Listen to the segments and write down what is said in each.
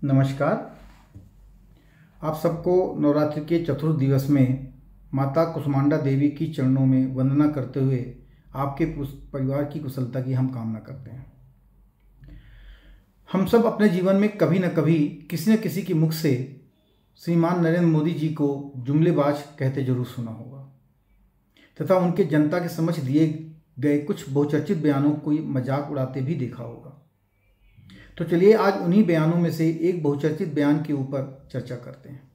नमस्कार। आप सबको नवरात्रि के चतुर्थ दिवस में माता कुसुमांडा देवी की चरणों में वंदना करते हुए आपके परिवार की कुशलता की हम कामना करते हैं। हम सब अपने जीवन में कभी न कभी किसी न किसी के मुख से श्रीमान नरेंद्र मोदी जी को जुमलेबाज कहते जरूर सुना होगा तथा उनके जनता के समक्ष दिए गए कुछ बहुचर्चित बयानों को मजाक उड़ाते भी देखा होगा। तो चलिए आज उन्हीं बयानों में से एक बहुचर्चित बयान के ऊपर चर्चा करते हैं।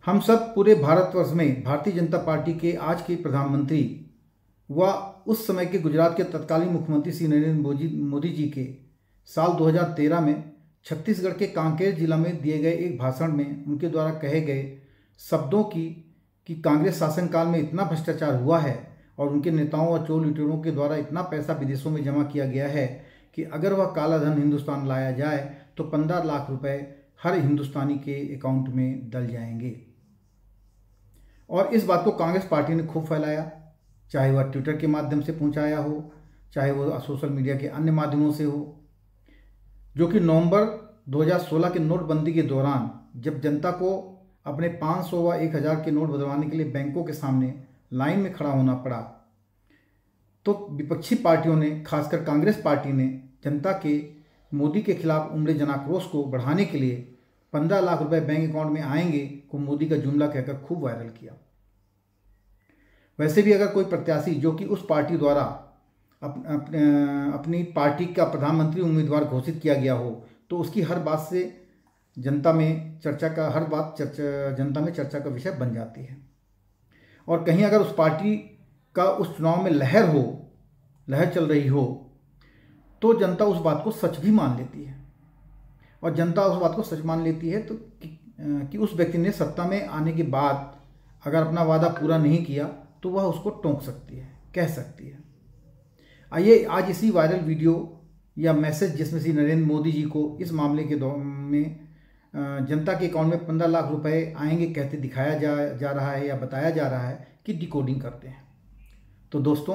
हम सब पूरे भारतवर्ष में भारतीय जनता पार्टी के आज के प्रधानमंत्री व उस समय के गुजरात के तत्कालीन मुख्यमंत्री श्री नरेंद्र मोदी जी के साल 2013 में छत्तीसगढ़ के कांकेर जिला में दिए गए एक भाषण में उनके द्वारा कहे गए शब्दों कि कांग्रेस शासनकाल में इतना भ्रष्टाचार हुआ है और उनके नेताओं और चोर लुटेरों के द्वारा इतना पैसा विदेशों में जमा किया गया है कि अगर वह काला धन हिंदुस्तान लाया जाए तो 15 लाख रुपए हर हिंदुस्तानी के अकाउंट में डल जाएंगे। और इस बात को कांग्रेस पार्टी ने खूब फैलाया, चाहे वह ट्विटर के माध्यम से पहुंचाया हो, चाहे वह सोशल मीडिया के अन्य माध्यमों से हो, जो कि नवंबर 2016 के नोटबंदी के दौरान जब जनता को अपने 500 व 1000 के नोट बदलवाने के लिए बैंकों के सामने लाइन में खड़ा होना पड़ा, तो विपक्षी पार्टियों ने, खासकर कांग्रेस पार्टी ने जनता के मोदी के खिलाफ उमड़े जनाक्रोश को बढ़ाने के लिए 15 लाख रुपए बैंक अकाउंट में आएंगे को मोदी का जुमला कहकर खूब वायरल किया। वैसे भी अगर कोई प्रत्याशी जो कि उस पार्टी द्वारा अपनी पार्टी का प्रधानमंत्री उम्मीदवार घोषित किया गया हो तो उसकी हर बात से जनता में चर्चा का विषय बन जाती है। और कहीं अगर उस पार्टी का उस चुनाव में लहर चल रही हो तो जनता उस बात को सच भी मान लेती है। और जनता उस बात को सच मान लेती है तो कि उस व्यक्ति ने सत्ता में आने के बाद अगर अपना वादा पूरा नहीं किया तो वह उसको टोंक सकती है, कह सकती है। आइए आज इसी वायरल वीडियो या मैसेज जिसमें श्री नरेंद्र मोदी जी को इस मामले के में जनता के अकाउंट में 15 लाख रुपए आएंगे कहते दिखाया जा रहा है या बताया जा रहा है कि डिकोडिंग करते हैं। तो दोस्तों,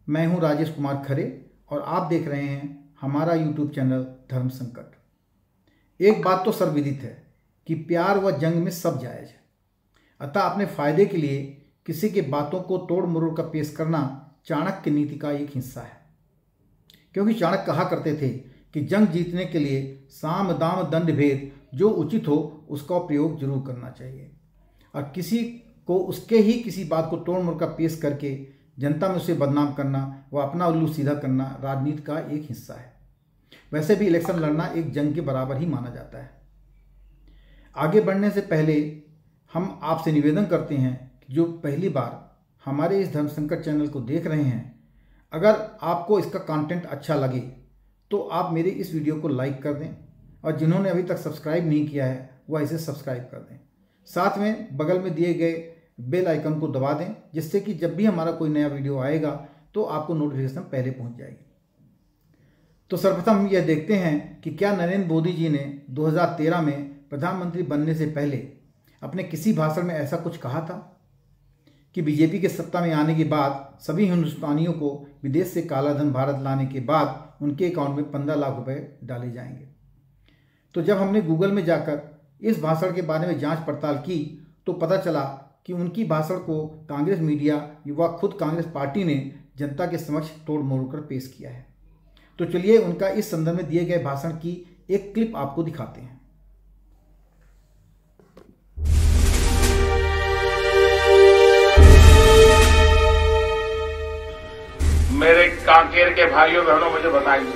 मैं हूं राजेश कुमार खरे और आप देख रहे हैं हमारा यूट्यूब चैनल धर्म संकट। एक बात तो सर्वविदित है कि प्यार व जंग में सब जायज है, अतः अपने फायदे के लिए किसी के बातों को तोड़ मरोड़ कर पेश करना चाणक्य नीति का एक हिस्सा है। क्योंकि चाणक्य कहा करते थे कि जंग जीतने के लिए साम दाम दंड भेद जो उचित हो उसका प्रयोग जरूर करना चाहिए, और किसी को उसके ही किसी बात को तोड़ मोड़ कर पेश करके जनता में उसे बदनाम करना व अपना उल्लू सीधा करना राजनीति का एक हिस्सा है। वैसे भी इलेक्शन लड़ना एक जंग के बराबर ही माना जाता है। आगे बढ़ने से पहले हम आपसे निवेदन करते हैं कि जो पहली बार हमारे इस धर्म संकट चैनल को देख रहे हैं, अगर आपको इसका कंटेंट अच्छा लगे तो आप मेरे इस वीडियो को लाइक कर दें, और जिन्होंने अभी तक सब्सक्राइब नहीं किया है वह इसे सब्सक्राइब कर दें। साथ में बगल में दिए गए बेल आइकन को दबा दें, जिससे कि जब भी हमारा कोई नया वीडियो आएगा तो आपको नोटिफिकेशन पहले पहुंच जाएगी। तो सर्वप्रथम हम यह देखते हैं कि क्या नरेंद्र मोदी जी ने 2013 में प्रधानमंत्री बनने से पहले अपने किसी भाषण में ऐसा कुछ कहा था कि बीजेपी के सत्ता में आने के बाद सभी हिंदुस्तानियों को विदेश से काला धन भारत लाने के बाद उनके अकाउंट में 15 लाख रुपए डाले जाएंगे। तो जब हमने गूगल में जाकर इस भाषण के बारे में जांच पड़ताल की तो पता चला कि उनकी भाषण को कांग्रेस मीडिया व खुद कांग्रेस पार्टी ने जनता के समक्ष तोड़ मोड़ कर पेश किया है। तो चलिए उनका इस संदर्भ में दिए गए भाषण की एक क्लिप आपको दिखाते हैं। मेरे कांकेर के भाइयों बहनों, मुझे बताइए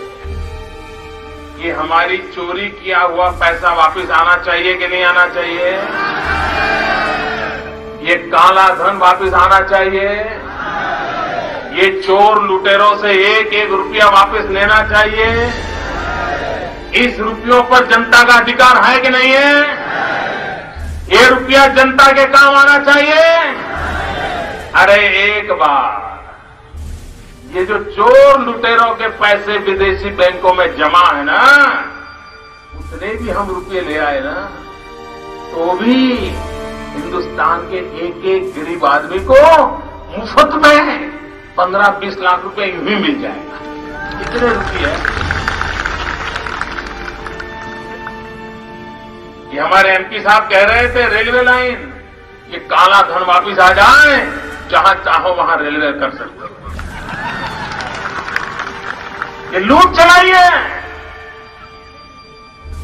कि हमारी चोरी किया हुआ पैसा वापस आना चाहिए कि नहीं आना चाहिए? ये काला धन वापस आना चाहिए? ये चोर लुटेरों से एक एक रुपया वापस लेना चाहिए? इस रुपयों पर जनता का अधिकार है कि नहीं है? ये रुपया जनता के काम आना चाहिए? अरे एक बार ये जो चोर लुटेरों के पैसे विदेशी बैंकों में जमा है ना, उतने भी हम रुपये ले आए ना, तो भी हिंदुस्तान के एक एक गरीब आदमी को मुफ्त में 15-20 लाख रुपए यूं ही मिल जाएगा। कितने रुपये? ये हमारे एमपी साहब कह रहे थे रेलवे लाइन, ये काला धन वापिस आ जाए, जहां चाहो वहां रेलवे कर सकते हो। ये लूट चलाई है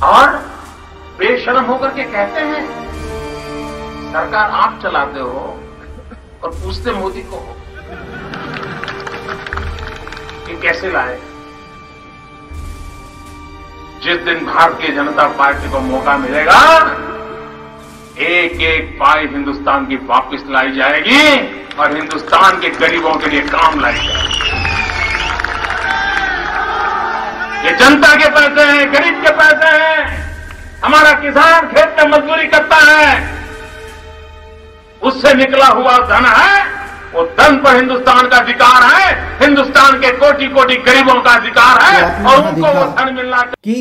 और बेशर्म होकर के कहते हैं सरकार आप चलाते हो और पूछते मोदी को कि कैसे लाए। जिस दिन भारतीय जनता पार्टी को मौका मिलेगा, एक एक पाई हिंदुस्तान की वापस लाई जाएगी और हिंदुस्तान के गरीबों के लिए काम लाई जाएगी। ये जनता के पैसे हैं, गरीब के पैसे हैं। हमारा किसान खेत में मजदूरी करता है, उससे निकला हुआ धन है, वो धन पर हिंदुस्तान का अधिकार है, हिंदुस्तान के कोटि कोटि गरीबों का अधिकार है और उनको वो धन मिलना चाहिए। कि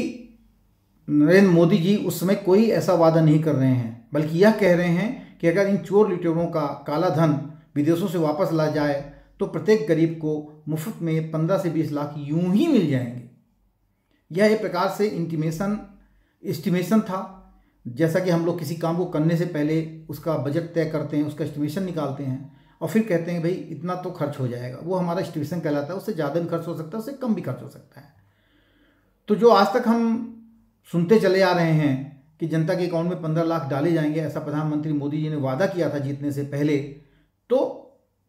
नरेंद्र मोदी जी उस समय कोई ऐसा वादा नहीं कर रहे हैं, बल्कि यह कह रहे हैं कि अगर इन चोर लुटेरों का काला धन विदेशों से वापस ला जाए तो प्रत्येक गरीब को मुफ्त में 15 से 20 लाख यूं ही मिल जाएंगे। यह एक प्रकार से एस्टिमेशन था। जैसा कि हम लोग किसी काम को करने से पहले उसका बजट तय करते हैं, उसका एस्टिमेशन निकालते हैं और फिर कहते हैं भाई इतना तो खर्च हो जाएगा, वो हमारा एस्टिमेशन कहलाता है। उससे ज़्यादा भी खर्च हो सकता है, उससे कम भी खर्च हो सकता है। तो जो आज तक हम सुनते चले आ रहे हैं कि जनता के अकाउंट में 15 लाख डाले जाएंगे, ऐसा प्रधानमंत्री मोदी जी ने वादा किया था जीतने से पहले, तो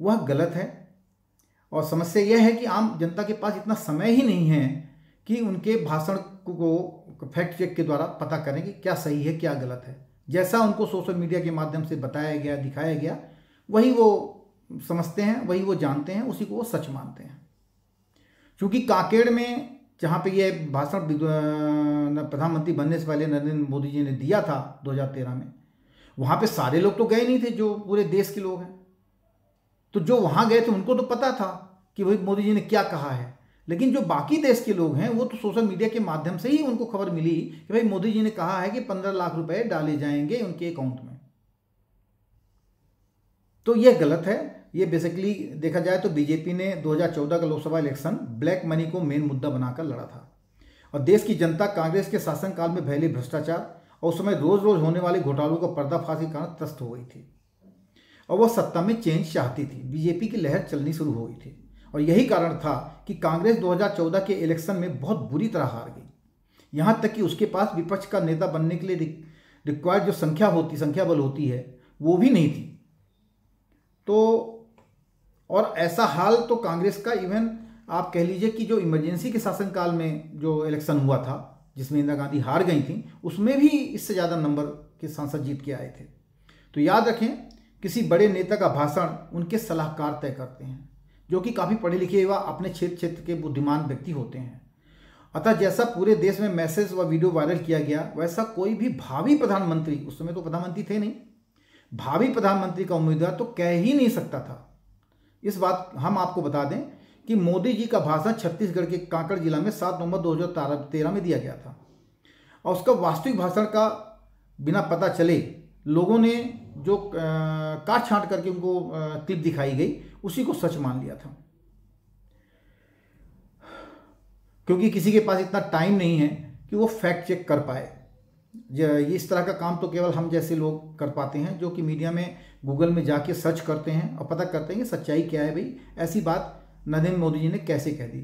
वह गलत है। और समस्या यह है कि आम जनता के पास इतना समय ही नहीं है कि उनके भाषण को फैक्ट चेक के द्वारा पता करें कि क्या सही है क्या गलत है। जैसा उनको सोशल मीडिया के माध्यम से बताया गया, दिखाया गया, वही वो समझते हैं, वही वो जानते हैं, उसी को वो सच मानते हैं। क्योंकि कांकेड़ में जहाँ पे ये भाषण प्रधानमंत्री बनने से पहले नरेंद्र मोदी जी ने दिया था 2013 में, वहाँ पे सारे लोग तो गए नहीं थे जो पूरे देश के लोग हैं। तो जो वहाँ गए थे उनको तो पता था कि भाई मोदी जी ने क्या कहा है, लेकिन जो बाकी देश के लोग हैं वो तो सोशल मीडिया के माध्यम से ही उनको खबर मिली कि भाई मोदी जी ने कहा है कि 15 लाख रुपए डाले जाएंगे उनके अकाउंट में। तो यह गलत है। ये बेसिकली देखा जाए तो बीजेपी ने 2014 का लोकसभा इलेक्शन ब्लैक मनी को मेन मुद्दा बनाकर लड़ा था और देश की जनता कांग्रेस के शासनकाल में फैले भ्रष्टाचार और उस समय रोज रोज होने वाले घोटालों का पर्दाफाश के कारण त्रस्त हो गई थी और वह सत्ता में चेंज चाहती थी। बीजेपी की लहर चलनी शुरू हो गई थी और यही कारण था कि कांग्रेस 2014 के इलेक्शन में बहुत बुरी तरह हार गई। यहाँ तक कि उसके पास विपक्ष का नेता बनने के लिए रिक्वायर्ड जो संख्या बल होती है वो भी नहीं थी। तो और ऐसा हाल तो कांग्रेस का इवन आप कह लीजिए कि जो इमरजेंसी के शासनकाल में जो इलेक्शन हुआ था जिसमें इंदिरा गांधी हार गई थी, उसमें भी इससे ज़्यादा नंबर के सांसद जीत के आए थे। तो याद रखें, किसी बड़े नेता का भाषण उनके सलाहकार तय करते हैं जो कि काफ़ी पढ़े लिखे व अपने क्षेत्र के बुद्धिमान व्यक्ति होते हैं। अतः जैसा पूरे देश में मैसेज व वीडियो वायरल किया गया, वैसा कोई भी भावी प्रधानमंत्री, उस समय तो प्रधानमंत्री थे नहीं, भावी प्रधानमंत्री का उम्मीदवार तो कह ही नहीं सकता था। इस बात हम आपको बता दें कि मोदी जी का भाषण छत्तीसगढ़ के कांकेड़ जिला में 7 नवंबर 2013 में दिया गया था और उसका वास्तविक भाषण का बिना पता चले लोगों ने जो काट छांट करके उनको क्लिप दिखाई गई उसी को सच मान लिया था, क्योंकि किसी के पास इतना टाइम नहीं है कि वो फैक्ट चेक कर पाए। ये इस तरह का काम तो केवल हम जैसे लोग कर पाते हैं जो कि मीडिया में गूगल में जाके सर्च करते हैं और पता करते हैं कि सच्चाई क्या है। भाई ऐसी बात नरेंद्र मोदी जी ने कैसे कह दी।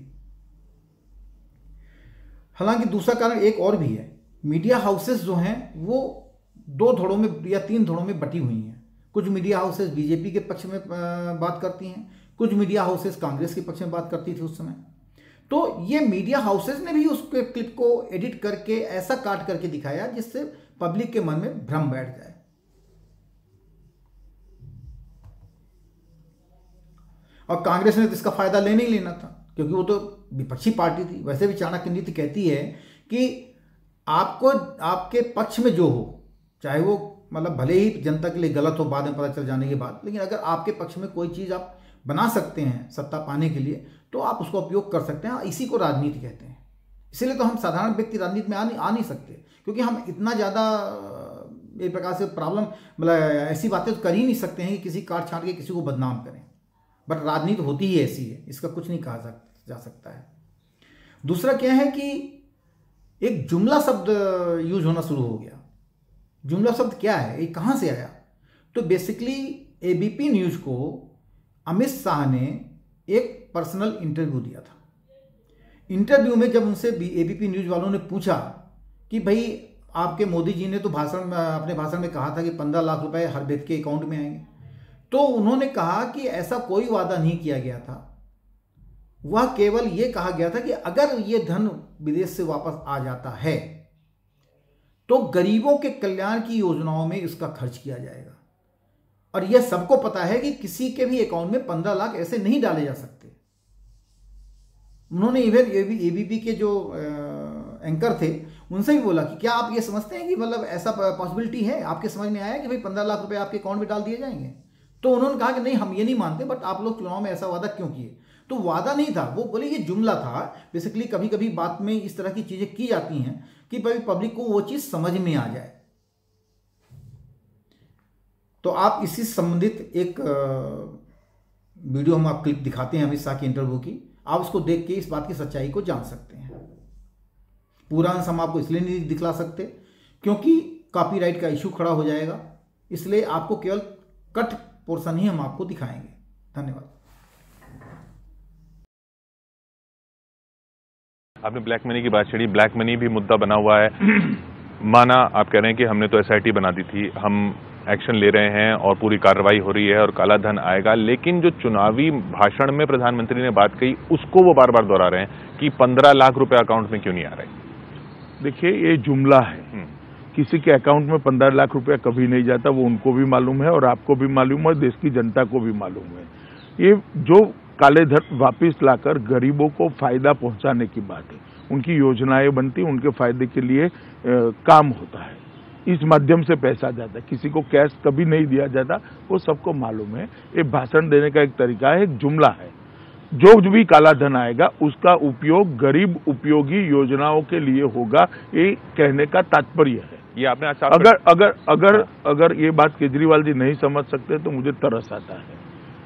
हालांकि दूसरा कारण एक और भी है, मीडिया हाउसेस जो हैं वो 2 धड़ों में या 3 धड़ों में बटी हुई हैं। कुछ मीडिया हाउसेस बीजेपी के पक्ष में बात करती हैं, कुछ मीडिया हाउसेस कांग्रेस के पक्ष में बात करती थी उस समय। तो ये मीडिया हाउसेस ने भी उस क्लिप को एडिट करके ऐसा काट करके दिखाया जिससे पब्लिक के मन में भ्रम बैठ जाए। और कांग्रेस ने तो इसका फायदा लेने ही लेना था, क्योंकि वो तो विपक्षी पार्टी थी। वैसे भी चाणक्य नीति कहती है कि आपको आपके पक्ष में जो हो, चाहे वो मतलब भले ही जनता के लिए गलत हो बाद में पता चल जाने के बाद, लेकिन अगर आपके पक्ष में कोई चीज़ आप बना सकते हैं सत्ता पाने के लिए तो आप उसका उपयोग कर सकते हैं। इसी को राजनीति कहते हैं। इसीलिए तो हम साधारण व्यक्ति राजनीति में आ नहीं सकते, क्योंकि हम इतना ज़्यादा एक प्रकार से प्रॉब्लम मतलब ऐसी बातें तो कर ही नहीं सकते हैं कि किसी काट छांट के किसी को बदनाम करें। बट राजनीति होती ही ऐसी है, इसका कुछ नहीं कहा जा सकता है। दूसरा क्या है कि एक जुमला शब्द यूज होना शुरू हो गया जुमला शब्द क्या है, ये कहाँ से आया? तो बेसिकली एबीपी न्यूज़ को अमित शाह ने एक पर्सनल इंटरव्यू दिया था। इंटरव्यू में जब उनसे एबीपी न्यूज़ वालों ने पूछा कि भाई आपके मोदी जी ने तो अपने भाषण में कहा था कि 15 लाख रुपए हर व्यक्ति के अकाउंट में आएंगे, तो उन्होंने कहा कि ऐसा कोई वादा नहीं किया गया था। वह केवल ये कहा गया था कि अगर ये धन विदेश से वापस आ जाता है तो गरीबों के कल्याण की योजनाओं में इसका खर्च किया जाएगा। और यह सबको पता है कि किसी के भी अकाउंट में 15 लाख ऐसे नहीं डाले जा सकते। उन्होंने इवन एबीपी के जो एंकर थे उनसे भी बोला कि क्या आप ये समझते हैं कि मतलब ऐसा पॉसिबिलिटी है, आपके समझ में आया कि भाई 15 लाख रुपए आपके अकाउंट में डाल दिए जाएंगे? तो उन्होंने कहा कि नहीं, हम ये नहीं मानते, बट आप लोग चुनाव में ऐसा वादा क्यों किए? तो वादा नहीं था, वो बोले ये जुमला था। बेसिकली कभी कभी बात में इस तरह की चीजें की जाती हैं कि भाई पब्लिक को वो चीज समझ में आ जाए। तो आप इसी संबंधित एक वीडियो हम आप क्लिप दिखाते हैं अमित शाह की इंटरव्यू की, आप उसको देख के इस बात की सच्चाई को जान सकते हैं। पूरा अंश हम आपको इसलिए नहीं दिखला सकते क्योंकि कॉपीराइट का इशू खड़ा हो जाएगा, इसलिए आपको केवल कट पोर्शन ही हम आपको दिखाएंगे। धन्यवाद। आपने ब्लैक मनी की बात छेड़ी, ब्लैक मनी भी मुद्दा बना हुआ है। माना आप कह रहे हैं कि हमने तो एसआईटी बना दी थी, हम एक्शन ले रहे हैं और पूरी कार्रवाई हो रही है और काला धन आएगा, लेकिन जो चुनावी भाषण में प्रधानमंत्री ने बात कही उसको वो बार बार दोहरा रहे हैं कि 15 लाख रुपए अकाउंट में क्यों नहीं आ रहे? देखिए, ये जुमला है। किसी के अकाउंट में 15 लाख रुपया कभी नहीं जाता, वो उनको भी मालूम है और आपको भी मालूम है, देश की जनता को भी मालूम है। ये जो काले धन वापिस लाकर गरीबों को फायदा पहुंचाने की बात है, उनकी योजनाएं बनती, उनके फायदे के लिए काम होता है, इस माध्यम से पैसा जाता है। किसी को कैश कभी नहीं दिया जाता, वो सबको मालूम है। ये भाषण देने का एक तरीका है, एक जुमला है। जो भी काला धन आएगा उसका उपयोग गरीब उपयोगी योजनाओं के लिए होगा, ये कहने का तात्पर्य है। ये आपने अगर ये बात केजरीवाल जी नहीं समझ सकते तो मुझे तरस आता है।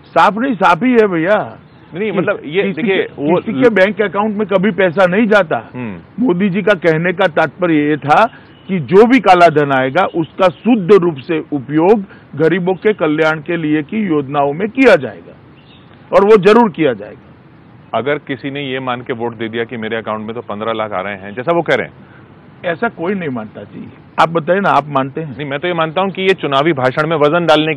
साफ नहीं, साफ ही है भैया। नहीं मतलब ये देखिए, वो किसी के बैंक अकाउंट में कभी पैसा नहीं जाता। मोदी जी का कहने का तात्पर्य ये था कि जो भी काला धन आएगा उसका शुद्ध रूप से उपयोग गरीबों के कल्याण के लिए की योजनाओं में किया जाएगा और वो जरूर किया जाएगा। अगर किसी ने ये मान के वोट दे दिया कि मेरे अकाउंट में तो 15 लाख आ रहे हैं, जैसा वो कह रहे हैं, ऐसा कोई नहीं मानता जी। आप बताइए ना, आप मानते हैं? नहीं, मैं तो ये मानता हूं कि ये चुनावी भाषण में वजन डालने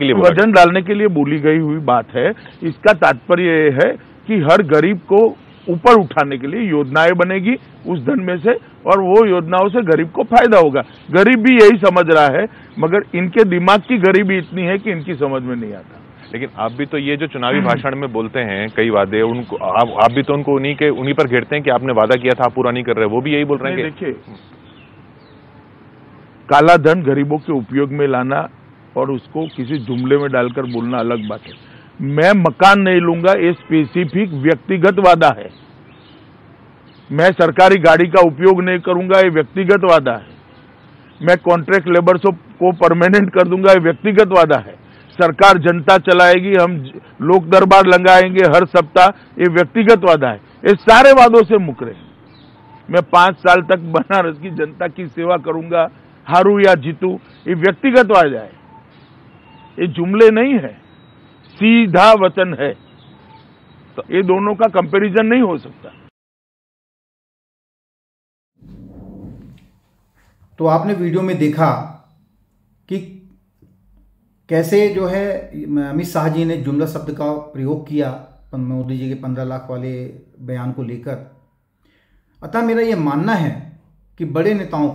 के लिए बोली गई हुई बात है। इसका तात्पर्य ये है कि हर गरीब को ऊपर उठाने के लिए योजनाएं बनेगी उस धन में से, और वो योजनाओं से गरीब को फायदा होगा। गरीब भी यही समझ रहा है, मगर इनके दिमाग की गरीबी इतनी है कि इनकी समझ में नहीं आता। लेकिन आप भी तो ये जो चुनावी भाषण में बोलते हैं कई वादे, उनको आप भी तो उनको उन्हीं पर घेरते हैं कि आपने वादा किया था, आप पूरा नहीं कर रहे। वो भी यही बोल रहे हैं। देखिए, काला धन गरीबों के उपयोग में लाना और उसको किसी जुमले में डालकर बोलना अलग बात है। मैं मकान नहीं लूंगा, ये स्पेसिफिक व्यक्तिगत वादा है। मैं सरकारी गाड़ी का उपयोग नहीं करूंगा, ये व्यक्तिगत वादा है। मैं कॉन्ट्रैक्ट लेबर्स को परमानेंट कर दूंगा, ये व्यक्तिगत वादा है। सरकार जनता चलाएगी, हम लोक दरबार लगाएंगे हर सप्ताह, ये व्यक्तिगत वादा है। ये सारे वादों से मुकरे। मैं 5 साल तक बनारस की जनता की सेवा करूंगा, हारू या जीतू, ये व्यक्तिगत वादा है, ये जुमले नहीं है, सीधा वचन है। तो ये दोनों का कंपैरिजन नहीं हो सकता। तो आपने वीडियो में देखा कि कैसे जो है अमित शाह जी ने जुमला शब्द का प्रयोग किया मोदी जी के 15 लाख वाले बयान को लेकर। अतः मेरा ये मानना है कि बड़े नेताओं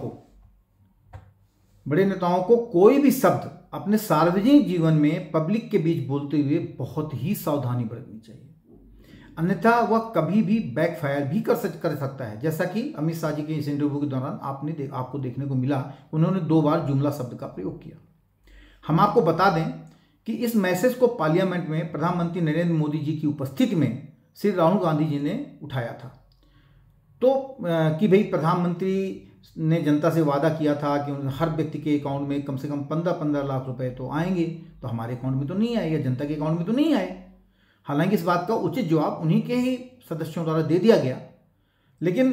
को कोई भी शब्द अपने सार्वजनिक जीवन में पब्लिक के बीच बोलते हुए बहुत ही सावधानी बरतनी चाहिए, अन्यथा वह कभी भी बैकफायर भी कर सकता है। जैसा कि अमित शाह जी के इस इंटरव्यू के दौरान आपको देखने को मिला, उन्होंने 2 बार जुमला शब्द का प्रयोग किया। हम आपको बता दें कि इस मैसेज को पार्लियामेंट में प्रधानमंत्री नरेंद्र मोदी जी की उपस्थिति में श्री राहुल गांधी जी ने उठाया था। तो कि भाई प्रधानमंत्री ने जनता से वादा किया था कि हर व्यक्ति के अकाउंट में कम से कम 15 लाख रुपए तो आएंगे, तो हमारे अकाउंट में तो नहीं आए या जनता के अकाउंट में तो नहीं आए। हालांकि इस बात का उचित जवाब उन्हीं के ही सदस्यों द्वारा दे दिया गया, लेकिन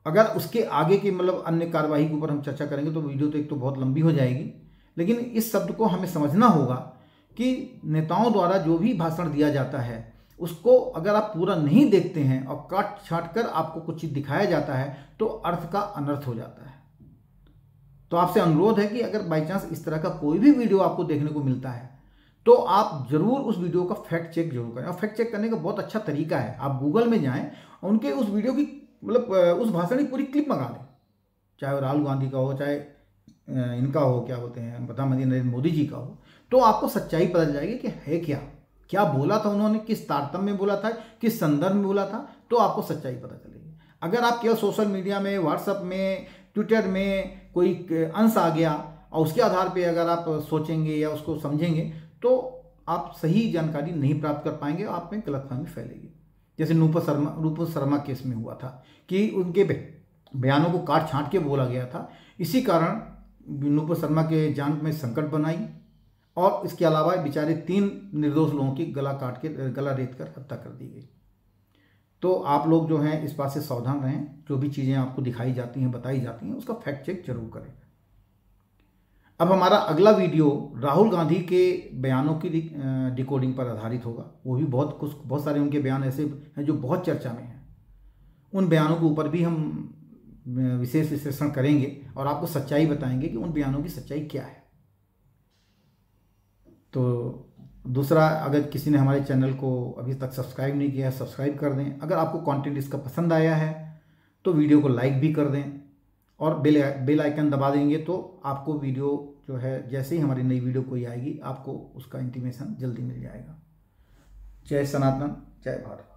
अगर उसके आगे की मतलब अन्य कार्यवाही के ऊपर हम चर्चा करेंगे तो वीडियो तो एक तो बहुत लंबी हो जाएगी, लेकिन इस शब्द को हमें समझना होगा कि नेताओं द्वारा जो भी भाषण दिया जाता है उसको अगर आप पूरा नहीं देखते हैं और काट छाट कर आपको कुछ चीज़ दिखाया जाता है तो अर्थ का अनर्थ हो जाता है। तो आपसे अनुरोध है कि अगर बाई चांस इस तरह का कोई भी वीडियो आपको देखने को मिलता है तो आप जरूर उस वीडियो का फैक्ट चेक जरूर करें। और फैक्ट चेक करने का बहुत अच्छा तरीका है, आप गूगल में जाएं और उनके उस वीडियो की मतलब उस भाषण की पूरी क्लिप मंगा लें, चाहे वो राहुल गांधी का हो, चाहे इनका हो, क्या बोलते हैं प्रधानमंत्री नरेंद्र मोदी जी का हो, तो आपको सच्चाई पता चल जाएगी कि है क्या क्या बोला था उन्होंने, किस तारतम्य में बोला था, किस संदर्भ में बोला था, तो आपको सच्चाई पता चलेगी। अगर आप केवल सोशल मीडिया में, व्हाट्सएप में, ट्विटर में कोई अंश आ गया और उसके आधार पे अगर आप सोचेंगे या उसको समझेंगे तो आप सही जानकारी नहीं प्राप्त कर पाएंगे, आप में गलतफहमी फैलेगी। जैसे नूपुर शर्मा केस में हुआ था कि उनके बयानों को काट छांट के बोला गया था, इसी कारण नूपुर शर्मा के जान में संकट बनाई और इसके अलावा बेचारे 3 निर्दोष लोगों की गला रेत कर हत्या कर दी गई। तो आप लोग जो हैं इस बात से सावधान रहें, जो भी चीज़ें आपको दिखाई जाती हैं, बताई जाती हैं, उसका फैक्ट चेक जरूर करें। अब हमारा अगला वीडियो राहुल गांधी के बयानों की डिकोडिंग पर आधारित होगा। वो भी बहुत सारे उनके बयान ऐसे हैं जो बहुत चर्चा में हैं। उन बयानों के ऊपर भी हम विशेष विश्लेषण करेंगे और आपको सच्चाई बताएंगे कि उन बयानों की सच्चाई क्या है। तो दूसरा, अगर किसी ने हमारे चैनल को अभी तक सब्सक्राइब नहीं किया है, सब्सक्राइब कर दें। अगर आपको कंटेंट इसका पसंद आया है तो वीडियो को लाइक भी कर दें और बेल आइकन दबा देंगे तो आपको वीडियो जो है जैसे ही हमारी नई वीडियो कोई आएगी आपको उसका इंटीमेशन जल्दी मिल जाएगा। जय सनातन, जय भारत।